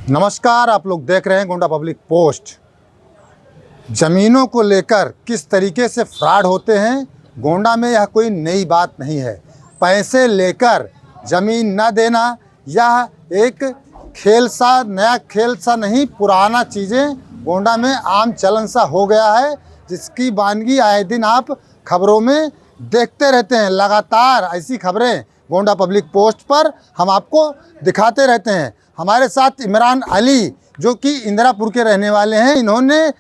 नमस्कार, आप लोग देख रहे हैं गोंडा पब्लिक पोस्ट। ज़मीनों को लेकर किस तरीके से फ्रॉड होते हैं, गोंडा में यह कोई नई बात नहीं है। पैसे लेकर ज़मीन न देना यह एक नया खेल सा नहीं, पुराना चीज़ें गोंडा में आम चलन सा हो गया है, जिसकी वानगी आए दिन आप खबरों में देखते रहते हैं। लगातार ऐसी खबरें गोंडा पब्लिक पोस्ट पर हम आपको दिखाते रहते हैं। हमारे साथ इमरान अली, जो कि इंदिरापुर के रहने वाले हैं, इन्होंने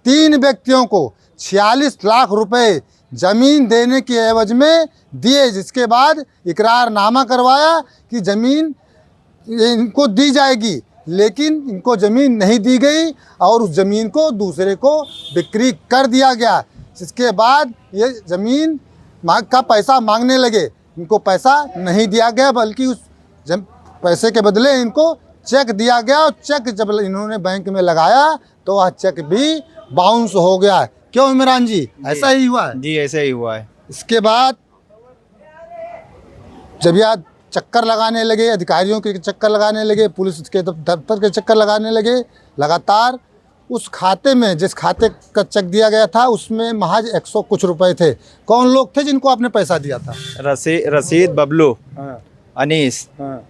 3 व्यक्तियों को 46 लाख रुपए ज़मीन देने के एवज में दिए, जिसके बाद इकरारनामा करवाया कि ज़मीन इनको दी जाएगी, लेकिन इनको ज़मीन नहीं दी गई और उस ज़मीन को दूसरे को बिक्री कर दिया गया। जिसके बाद ये ज़मीन का पैसा मांगने लगे, इनको पैसा नहीं दिया गया, बल्कि उस पैसे के बदले इनको चेक दिया गया। और चेक जब इन्होंने बैंक में लगाया तो वह चेक भी बाउंस हो गया। क्यों इमरान जी, ऐसा ही हुआ है? जी, ऐसा ही हुआ है। इसके बाद जब यह चक्कर लगाने लगे, अधिकारियों के चक्कर लगाने लगे, पुलिस के दफ्तर के चक्कर लगाने लगे, लगातार उस खाते में, जिस खाते का चेक दिया गया था, उसमें महज 100 कुछ रुपए थे। कौन लोग थे जिनको आपने पैसा दिया था? रशीद, बबलू, हाँ, अनीस, हाँ,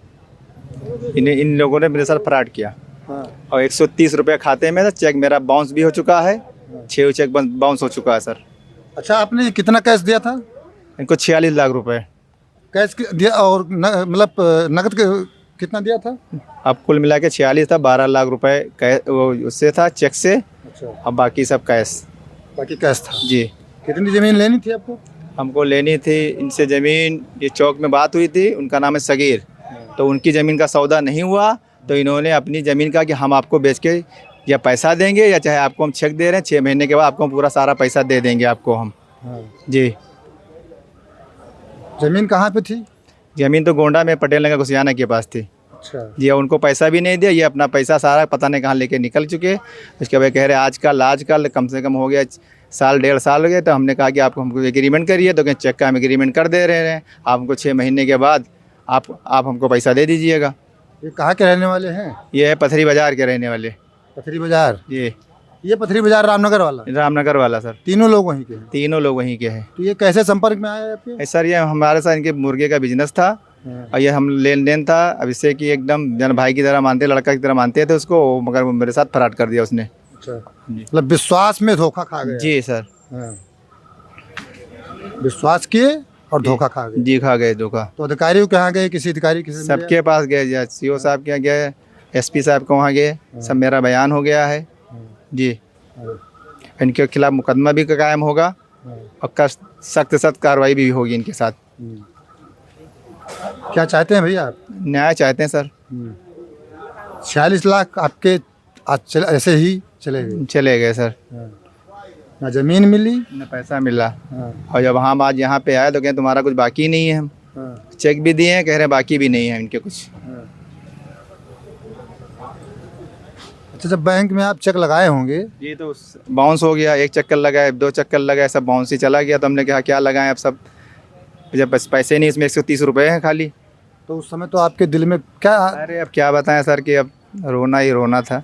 इन लोगों ने मेरे साथ फ्रॉड किया। हाँ। और 130 रुपये खाते में था। चेक मेरा बाउंस भी हो चुका है, 6 चेक बाउंस हो चुका है सर। अच्छा, आपने कितना कैश दिया था? इनको 46 लाख रुपए कैश दिया और मतलब नकद कितना दिया था? अब कुल मिला के 46 था, 12 लाख रुपए वो उससे था चेक से। अच्छा, अब बाकी सब कैश। बाकी कैश था जी। कितनी ज़मीन लेनी थी आपको? हमको लेनी थी इनसे ज़मीन, ये चौक में बात हुई थी, उनका नाम है सगीर। तो उनकी ज़मीन का सौदा नहीं हुआ, तो इन्होंने अपनी ज़मीन का कि हम आपको बेच के या पैसा देंगे, या चाहे आपको हम चेक दे रहे हैं, 6 महीने के बाद आपको हम पूरा सारा पैसा दे देंगे आपको हम। हाँ। जी। ज़मीन कहाँ पे थी? ज़मीन तो गोंडा में पटेल नगर घुसियाना के पास थी। अच्छा। जी, उनको पैसा भी नहीं दिया, ये अपना पैसा सारा पता नहीं कहाँ लेके निकल चुके। उसके बाद कह रहे आजकल कम से कम हो गया साल 1.5 साल हो गए। तो हमने कहा कि आप हमको एग्रीमेंट करिए, तो कहीं चेक का हम एग्रीमेंट कर दे रहे हैं, आप हमको 6 महीने के बाद आप हमको पैसा दे दीजिएगा। ये कहाँ के रहने वाले हैं? ये है पथरी बाज़ार के रहने वाले। पथरी बाजार? जी, ये पथरी बाजार रामनगर वाला? रामनगर वाला सर। तीनों लोग वहीं के हैं? तीनों लोग वहीं के हैं। तो ये कैसे संपर्क में आए आपके? सर ये हमारे साथ इनके मुर्गे का बिजनेस था, हाँ। और ये हम लेन देन था। अब इससे कि एकदम जन भाई की तरह मानते, लड़का की तरह मानते थे उसको, मगर वो मेरे साथ फ्रॉड कर दिया उसने। अच्छा, मतलब विश्वास में धोखा खा गए? जी सर। हाँ। विश्वास किए और धोखा खा गए? जी, खा गए धोखा। तो अधिकारियों के यहाँ गए? किसी अधिकारी के सबके पास गए, सीओ साहब के यहाँ गए, एसपी साहब के वहाँ गए, सब मेरा बयान हो गया है। जी। इनके खिलाफ मुकदमा भी कायम होगा और सख्त सख्त कार्रवाई भी होगी इनके साथ। क्या चाहते हैं भैया आप? न्याय चाहते हैं सर। 46 लाख आपके आज ऐसे ही चले गए? चले गए सर। ना ज़मीन मिली न पैसा मिला। हाँ। और जब हम आज यहाँ पे आए तो कहें तुम्हारा कुछ बाकी नहीं है। हम चेक भी दिए हैं, कह रहे हैं बाकी भी नहीं है इनके कुछ। अच्छा, जब बैंक में आप चेक लगाए होंगे? ये तो बाउंस हो गया, 1 चक्कर लगाए, 2 चक्कर लगाए, सब बाउंस ही चला गया। तो हमने कहा क्या लगाएं अब सब, जब बस पैसे नहीं, इसमें 130 रुपये हैं खाली। तो उस समय तो आपके दिल में क्या? अरे अब क्या बताएं सर कि अब रोना ही रोना था।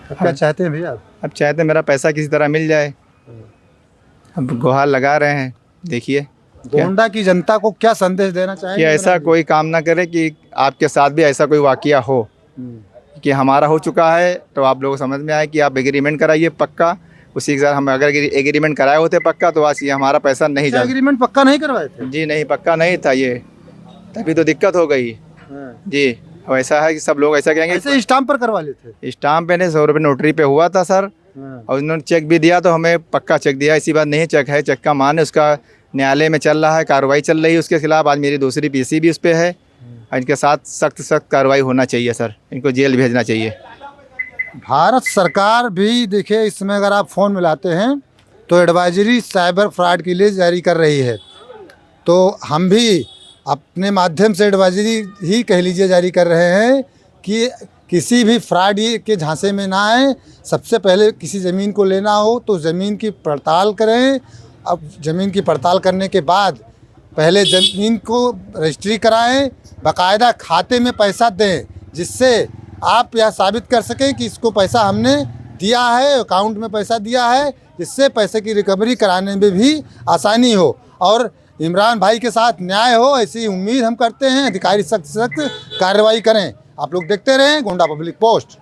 अब क्या चाहते हैं भैया आप? अब चाहते मेरा पैसा किसी तरह मिल जाए। अब गुहार लगा रहे हैं। देखिए गोंडा की जनता को क्या संदेश देना चाहेंगे? कि ऐसा कोई काम ना करे कि आपके साथ भी ऐसा कोई वाकया हो, कि हमारा हो चुका है तो आप लोग समझ में आए कि आप एग्रीमेंट कराइए पक्का। उसी के साथ हम अगर एग्रीमेंट कराए होते पक्का, तो आज ये हमारा पैसा नहीं जाता। एग्रीमेंट पक्का नहीं करवाए थे? जी नहीं, पक्का नहीं था ये, तभी तो दिक्कत हो गई। जी। अब ऐसा है कि सब लोग ऐसा कहेंगे, ऐसे स्टाम्प पर करवा लेते? स्टाम्प पे नहीं, 100 रुपये नोटरी पे हुआ था सर। और उन्होंने चेक भी दिया, तो हमें पक्का चेक दिया। इसी बात नहीं, चेक है, चेक का मान है, उसका न्यायालय में चल रहा है, कार्रवाई चल रही है उसके खिलाफ। आज मेरी दूसरी पीसी भी उस पर है। इनके साथ सख्त कार्रवाई होना चाहिए सर, इनको जेल भेजना चाहिए। भारत सरकार भी देखिए, इसमें अगर आप फ़ोन मिलाते हैं तो एडवाइजरी साइबर फ्रॉड के लिए जारी कर रही है। तो हम भी अपने माध्यम से एडवाइजरी ही कह लीजिए जारी कर रहे हैं कि किसी भी फ्रॉड के झांसे में ना आए। सबसे पहले किसी ज़मीन को लेना हो तो ज़मीन की पड़ताल करें। अब ज़मीन की पड़ताल करने के बाद पहले ज़मीन को रजिस्ट्री कराएं, बाकायदा खाते में पैसा दें, जिससे आप यह साबित कर सकें कि इसको पैसा हमने दिया है, अकाउंट में पैसा दिया है, जिससे पैसे की रिकवरी कराने में भी आसानी हो और इमरान भाई के साथ न्याय हो, ऐसी उम्मीद हम करते हैं। अधिकारी सख्त से सख्त कार्रवाई करें। आप लोग देखते रहें गोंडा पब्लिक पोस्ट।